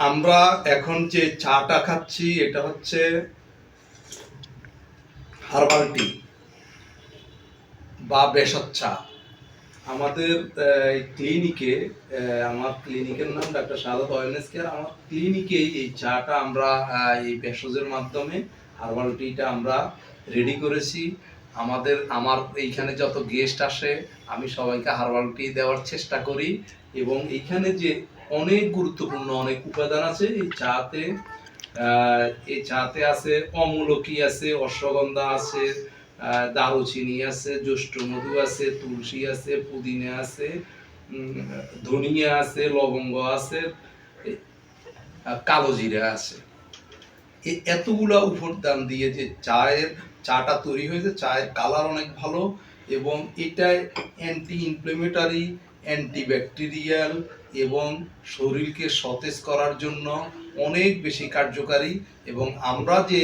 আমরা এখন যে চাটা খাচ্ছি এটা হচ্ছে হার্বাল টি বা ভেষজ চা। আমাদের ক্লিনিকে, আমার ক্লিনিকের নাম ডাক্তার শাহাদাত ওয়েলনেস কেয়ার। আমার ক্লিনিকে এই চাটা আমরা এই ভেষজের মাধ্যমে হার্বাল টিটা আমরা রেডি করেছি। আমার এইখানে যত গেস্ট আসে আমি সবাইকে হার্বাল টি দেওয়ার চেষ্টা করি, এবং এইখানে যে অনেক গুরুত্বপূর্ণ অনেক উপাদান আছে এই চাতে। এই চাতে আছে অমূলকি আছে, অশ্বগন্ধা আছে, দারুচিনি আছে, জ্যৈষ্ঠমধু আছে, তুলসী আছে, পুদিনা আছে, ধনিয়া আছে, লবঙ্গ আছে, কালো জিরা আছে। এতগুলা উপাদান দিয়ে যে চাটা তৈরি হয়েছে, চায়ের কালার অনেক ভালো, এবং এটায় অ্যান্টি ইনফ্লেমেটরি, অ্যান্টি ব্যাকটেরিয়াল এবং শরীরকে সতেজ করার জন্য অনেক বেশি কার্যকারী। এবং আমরা যে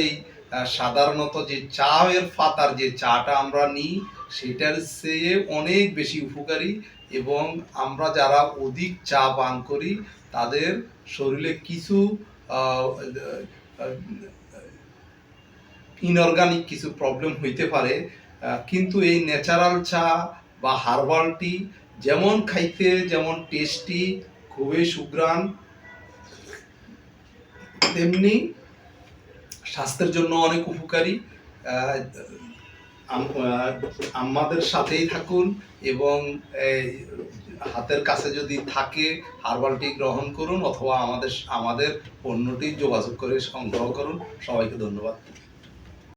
সাধারণত যে চায়ের পাতার যে চাটা আমরা নিই সেটার চেয়ে অনেক বেশি উপকারী, এবং আমরা যারা অধিক চা পান করি তাদের শরীরে কিছু ইনঅর্গানিক কিছু প্রবলেম হইতে পারে, কিন্তু এই ন্যাচারাল চা বা হার্বাল টি যেমন খাইতে যেমন টেস্টি, খুবই সুঘ্রাণ, তেমনি স্বাস্থ্যের জন্য অনেক উপকারী। আমাদের সাথেই থাকুন, এবং হাতের কাছে যদি থাকে হার্বাল টি গ্রহণ করুন, অথবা আমাদের পণ্যটি যোগাযোগ করে সংগ্রহ করুন। সবাইকে ধন্যবাদ।